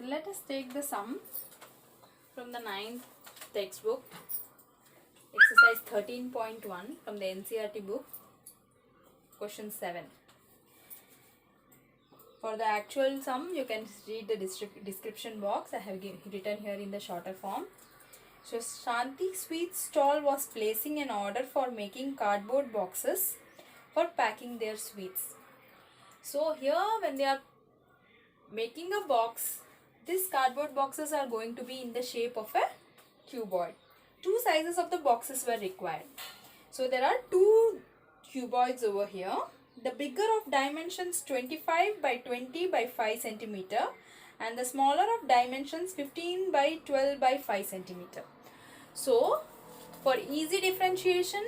let us take the sum from the 9th textbook, exercise 13.1 from the NCERT book, question 7. For the actual sum, you can read the description box. I have written here in the shorter form. So, Shanti Sweet Stall was placing an order for making cardboard boxes for packing their sweets. So, here when they are making a box, these cardboard boxes are going to be in the shape of a cuboid. Two sizes of the boxes were required. So, there are two cuboids over here. The bigger of dimensions 25 by 20 by 5 centimeter and the smaller of dimensions 15 by 12 by 5 centimeter. So, for easy differentiation,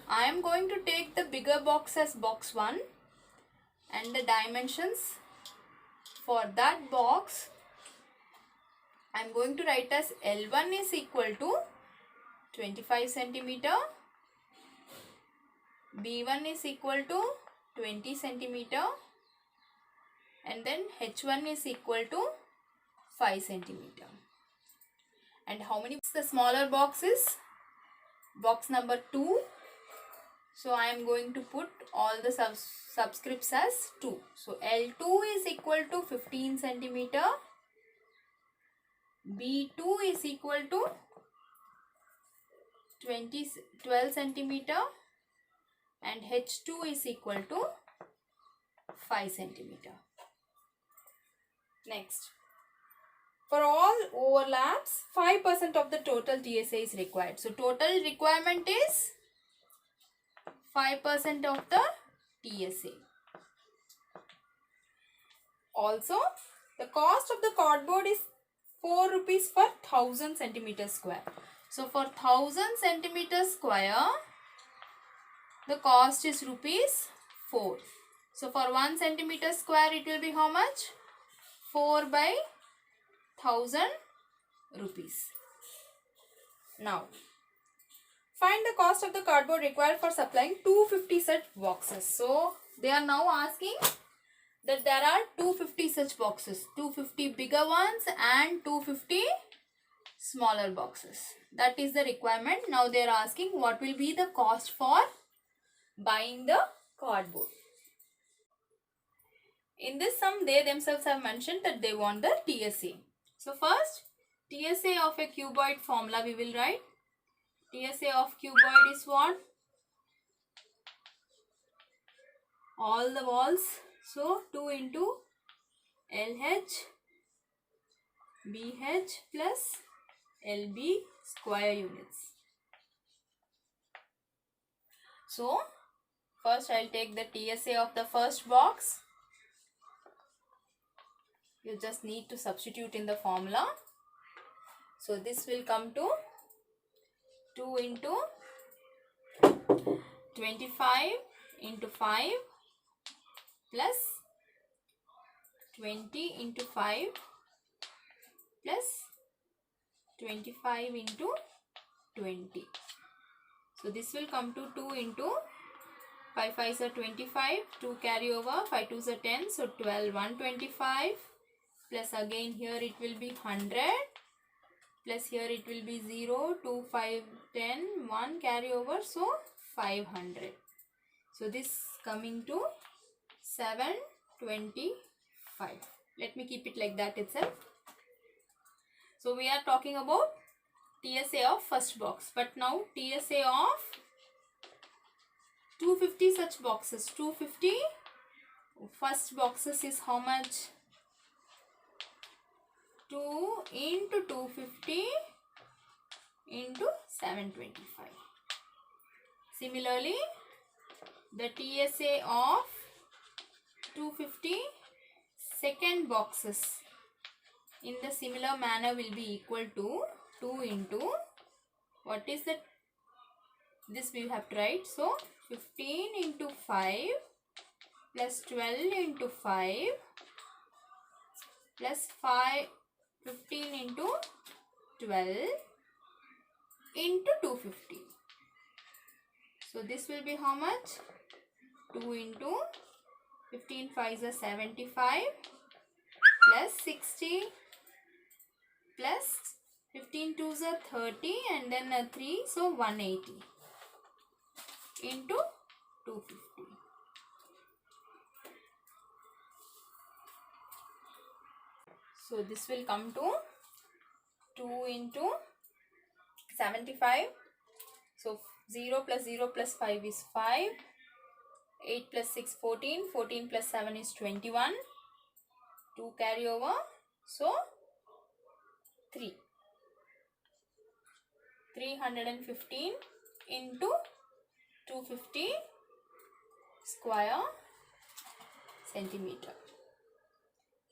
I am going to take the bigger box as box 1 and the dimensions for that box I am going to write as L1 is equal to 25 centimeter, B1 is equal to 20 centimeter and then H1 is equal to 5 centimeter. And how many? The smaller box is box number 2. So I am going to put all the subscripts as 2. So L2 is equal to 15 centimeter, B2 is equal to 12 centimeter and H2 is equal to 5 centimeter. Next, for all overlaps, 5% of the total TSA is required. So, total requirement is 5% of the TSA. Also, the cost of the cardboard is 4 rupees for 1000 centimeter square. So, for 1000 centimeter square, the cost is rupees 4. So, for 1 centimeter square, it will be how much? 4 by 1000 rupees. Now, find the cost of the cardboard required for supplying 250 such boxes. So, they are now asking that there are 250 such boxes. 250 bigger ones and 250 smaller boxes. That is the requirement. Now, they are asking what will be the cost for buying the cardboard. In this sum, they themselves have mentioned that they want the TSA. So, first, TSA of a cuboid formula we will write. TSA of cuboid is what? All the walls. So, 2 into LH BH plus LB square units. So, first I will take the TSA of the first box. You just need to substitute in the formula. So, this will come to 2 into 25 into 5 plus 20 into 5 plus 25 into 20. So, this will come to 2 into 5 5s are 25, 2 carry over, 5 2s are 10, so 12, 125 plus again here it will be 100 plus here it will be 0, 2, 5, 10, 1 carry over, so 500. So, this coming to 725. Let me keep it like that itself. So, we are talking about TSA of first box, but now TSA of 250 such boxes. 250 first boxes is how much? 2 into 250 into 725. Similarly, the TSA of 250 second boxes in the similar manner will be equal to 2 into what is that? This we have to write. So, 15 into 5 plus 12 into 5 plus 15 into 12 into 250. So, this will be how much? 2 into 15 5s are 75 plus 60 plus 15 twos are 30 and then a 3, so 180 into 250. So this will come to 2 into 75. So 0 plus 0 plus 5 is 5. 8 plus 6, 14. 14 plus 7 is 21. 2 carry over. So 3. 315 into 250 square centimeter.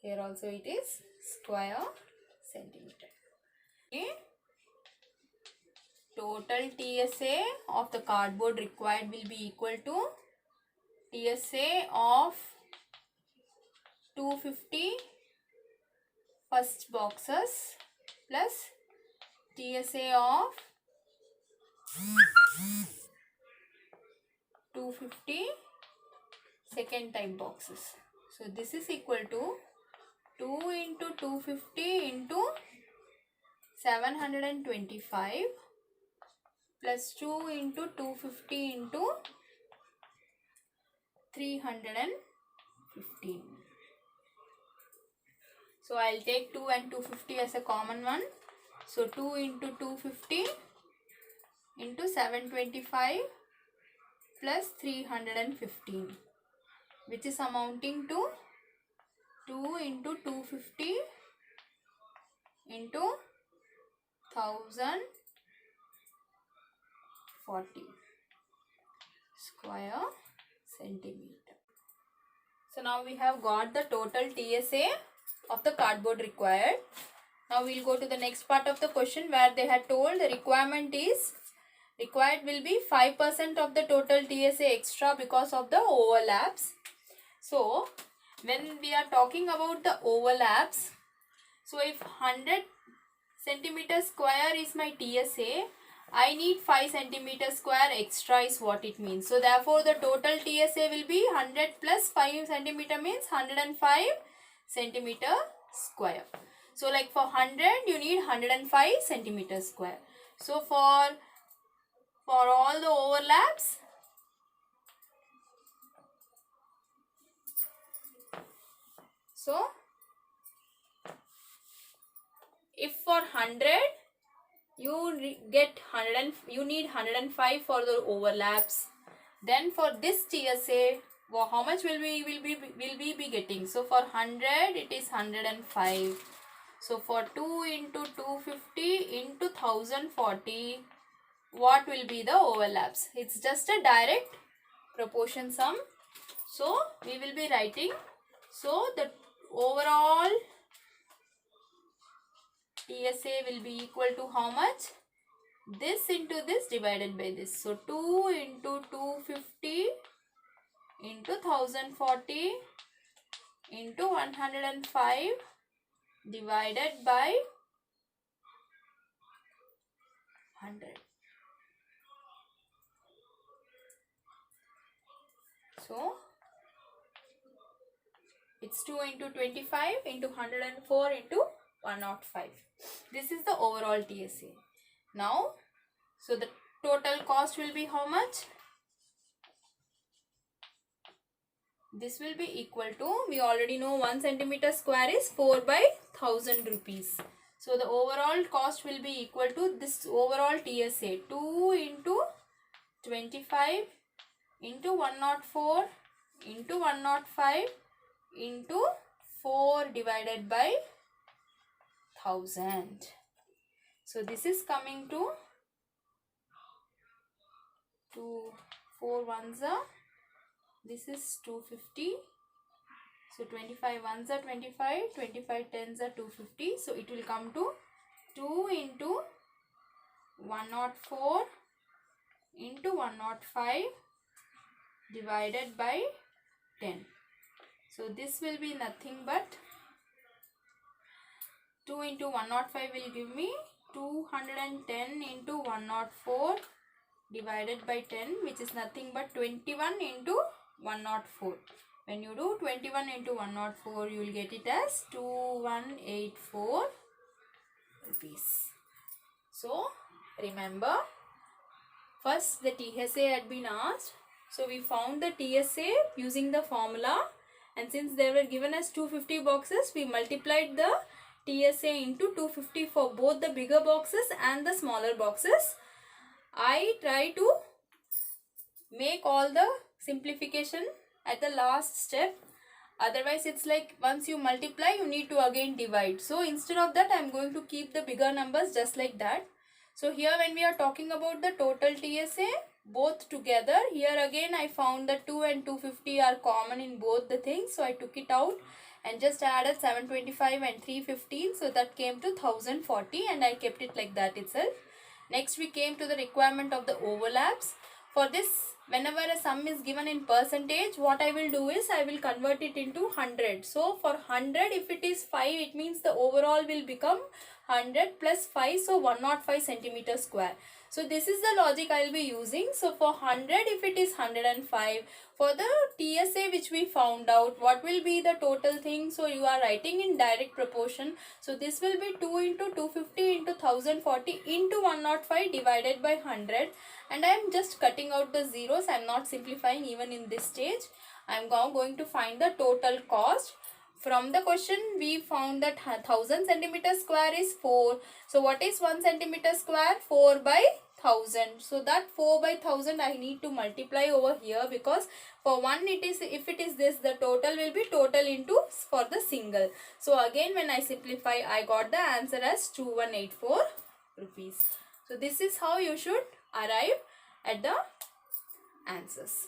Here also it is square centimeter. Okay. Total TSA of the cardboard required will be equal to TSA of 250 first boxes plus TSA of 250 second type boxes. So this is equal to 2 into 250 into 725 plus 2 into 250 into 315. So I'll take 2 and 250 as a common one. So 2 into 250 into 725 plus 315, which is amounting to 2 into 250 into 1040 square centimeter. So now we have got the total TSA of the cardboard required. Now we will go to the next part of the question where they had told the requirement is required will be 5% of the total TSA extra because of the overlaps. So when we are talking about the overlaps, so if 100 centimeter square is my TSA, I need 5 centimeter square extra is what it means. So therefore the total TSA will be 100 plus 5 centimeter means 105 centimeter square. So like for 100 you need 105 centimeter square. So for all the overlaps, so if for 100 you get 100, you need 105 for the overlaps. Then for this TSA, well, how much will we be getting? So for 100 it is 105. So for 2 into 250 into 1040, what will be the overlaps? It's just a direct proportion sum. So we will be writing. So the overall TSA will be equal to how much? This into this divided by this. So 2 into 250 into 1040 into 105 divided by 100. So it's 2 into 25 into 104 into 105. This is the overall TSA. Now, so the total cost will be how much? This will be equal to, we already know 1 centimeter square is 4 by 1000 rupees. So the overall cost will be equal to this overall TSA, 2 into 25 into 104 into 105 into 4 divided by 1000. So this is coming to 4 ones are, this is 250. So 25 ones are 25, 25 tens are 250. So it will come to 2 into 104 into 105 divided by 10. So this will be nothing but 2 into 105 will give me 210 into 104 divided by 10, which is nothing but 21 into 104. When you do 21 into 104, you will get it as 2184 rupees. So remember, first the TSA had been asked. So we found the TSA using the formula, and since they were given as 250 boxes, we multiplied the TSA into 250 for both the bigger boxes and the smaller boxes. I try to make all the simplification at the last step. Otherwise, it's like once you multiply, you need to again divide. So instead of that, I'm going to keep the bigger numbers just like that. So here when we are talking about the total TSA, both together, here again I found that 2 and 250 are common in both the things. So I took it out and just added 725 and 315. So that came to 1040 and I kept it like that itself. Next we came to the requirement of the overlaps. For this, whenever a sum is given in percentage, what I will do is I will convert it into 100. So for 100, if it is 5, it means the overall will become 100 plus 5, so 105 centimeter square. So this is the logic I will be using. So for 100, if it is 105, for the TSA which we found out, what will be the total thing? So you are writing in direct proportion. So this will be 2 into 250 into 1040 into 105 divided by 100. And I am just cutting out the zeros. I am not simplifying even in this stage. I am now going to find the total cost. From the question, we found that 1000 centimeter square is 4. So what is 1 centimeter square? 4 by 1000. So that 4 by 1000 I need to multiply over here, because for one it is, if it is this, the total will be total into for the single. So again when I simplify, I got the answer as 2184 rupees. So this is how you should arrive at the answers.